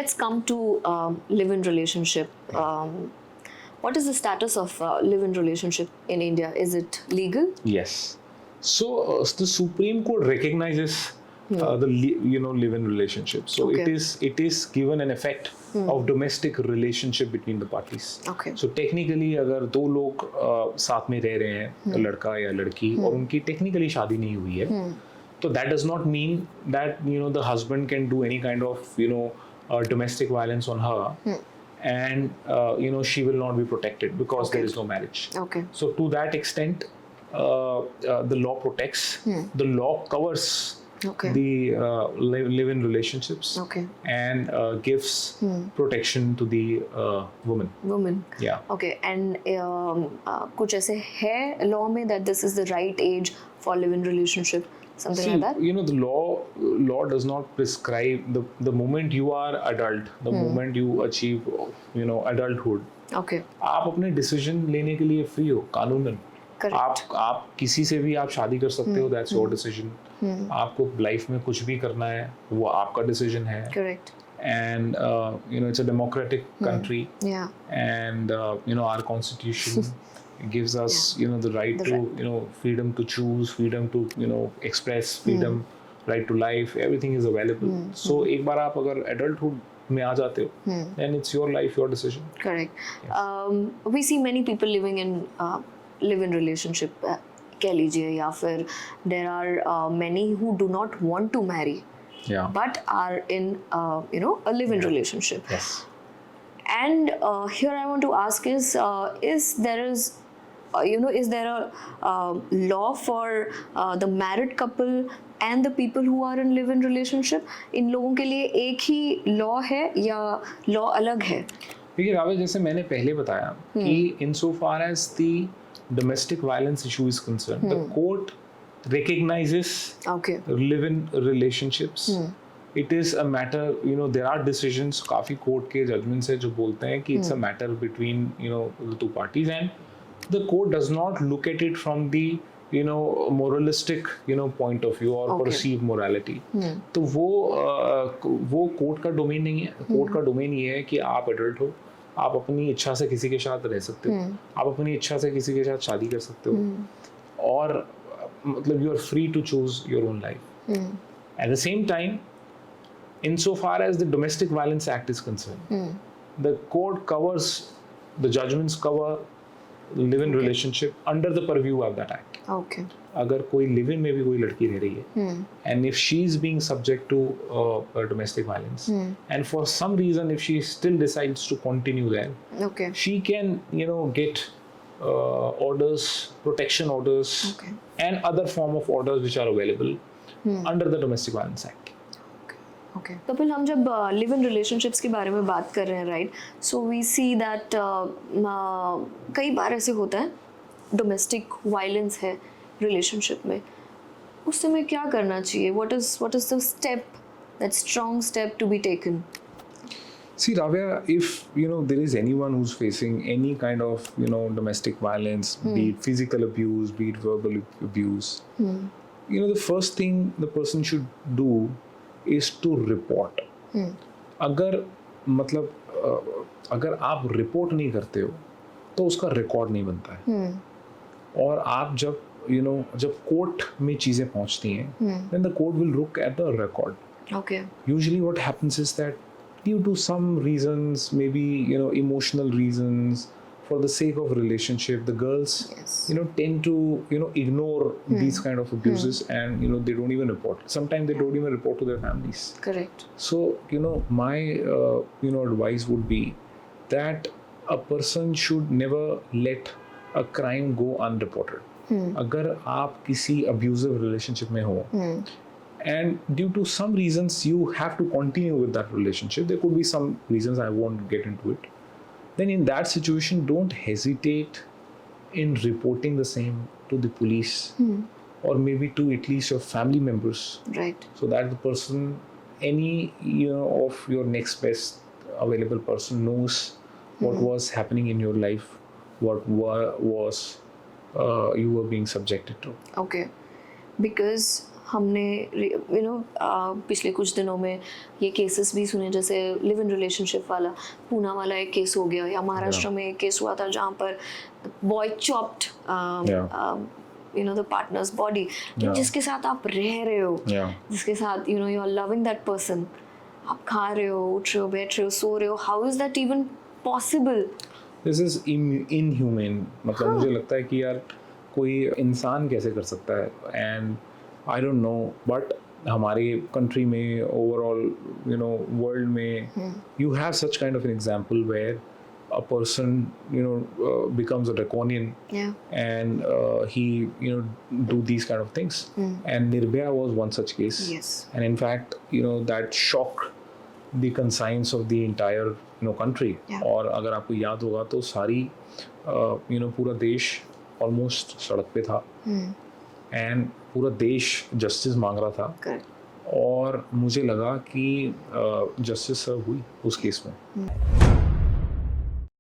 let's come to live-in relationship. What is the status of live-in relationship in India? Is it legal? Yes. So the Supreme Court recognizes live-in relationship. So Okay. it is given an effect of domestic relationship between the parties. Okay. So technically, अगर दो लोग साथ में रह रहे हैं, लड़का या लड़की, और उनकी technically शादी नहीं हुई है, so that does not mean that the husband can do any kind of domestic violence on her, and she will not be protected because there is no marriage. Okay. So to that extent, the law protects, the law covers the live-in relationships, and gives protection to the woman. Yeah. Okay. And कुछ ऐसे है law में that this is the right age for live-in relationship, something like that? The law does not prescribe the moment you are adult, the moment you achieve adulthood. Okay. आप अपने decision लेने के लिए free हो कानूनन. आप किसी से भी आप शादी कर सकते हो, दैट्स योर डिसीजन. आपको लाइफ में कुछ भी करना है वो आपका डिसीजन है. Correct. And it's a democratic country. Yeah. And our constitution gives us the right to freedom to choose, freedom to express, freedom, right to life, everything is available. So एक बार आप अगर adulthood में आ जाते हो, then it's your life, your decision. Correct. Yes. We see many people living in live-in relationship, कह लीजिए, या फिर there are many who do not want to marry, but are in a live-in relationship. Yes. And here I want to ask is there a law for the married couple and the people who are in live-in relationship? इन लोगों के लिए एक ही law है या law अलग है? देखिए रावे, जैसे मैंने पहले बताया कि insofar as the domestic violence issue is concerned, the court recognizes live-in relationships. It is a matter, there are decisions, काफी court के judgments है जो बोलते हैं कि it's a matter between the two parties, and the court does not look at it from the moralistic point of view or perceived morality. तो वो court का domain नहीं है. court का domain ये है कि आप adult हो, आप अपनी इच्छा से किसी के साथ रह सकते हो, आप अपनी इच्छा से किसी के साथ शादी कर सकते हो, और मतलब you are free to choose your own life. At the same time, insofar as the Domestic Violence Act is concerned, the court covers, the judgments cover live-in relationship under the purview of that act. Okay. अगर कोई live-in में भी कोई लड़की रह रही है, and if she is being subject to domestic violence, and for some reason if she still decides to continue there, she can get orders, protection orders, and other form of orders which are available under the Domestic Violence Act. Okay. Kapil, हम जब live-in relationships के बारे में बात कर रहे हैं, right? So we see that कई बार ऐसे होता है domestic violence है relationship में, उस समय क्या करना चाहिए? What is the step, that strong step to be taken? See, Raavya, if there is anyone who's facing any kind of domestic violence, be it physical abuse, be it verbal abuse, the first thing the person should do is to report. अगर आप report नहीं करते हो तो उसका record नहीं बनता है. और आप जब कोर्ट में चीजें पहुंचती हैं, then the court will look at the record. Okay. Usually what happens is that due to some reasons, maybe emotional reasons, for the sake of relationship, the girls tend to ignore these kind of abuses, and they don't even report. Sometimes they don't even report to their families. Correct. So my advice would be that a person should never let a crime go unreported. अगर आप किसी abusive relationship में हो, and due to some reasons you have to continue with that relationship, there could be some reasons, I won't get into it, then in that situation don't hesitate in reporting the same to the police, or maybe to at least your family members, right? So that the person, any of your next best available person knows what was happening in your life, what was you were being subjected to. Okay. Because हमने पिछले कुछ दिनों में ये cases भी सुने, जैसे live in relationship वाला पूना वाला एक केस हो गया, या महाराष्ट्र में एक केस हुआ था जहाँ पर boy chopped the partner's body, जिसके साथ आप रह रहे हो, जिसके साथ you are loving that person, आप खा रहे हो, उठ रहे हो, बैठ रहे हो, सो रहे हो, how is that even possible? This is inhuman. मतलब मुझे लगता है कि यार कोई इंसान कैसे कर सकता है, and I don't know, but हमारे कंट्री में ओवरऑल वर्ल्ड में you have such kind of an example where a person becomes a draconian, and he do these kind of things, and Nirbhaya was one such case. Yes. And in fact that shocked the conscience of the entire country. और अगर आपको याद होगा तो सारी पूरा देश almost सड़क पे था, and पूरा देश जस्टिस मांग रहा था. और मुझे लगा कि जस्टिस सर्व हुई उस केस में.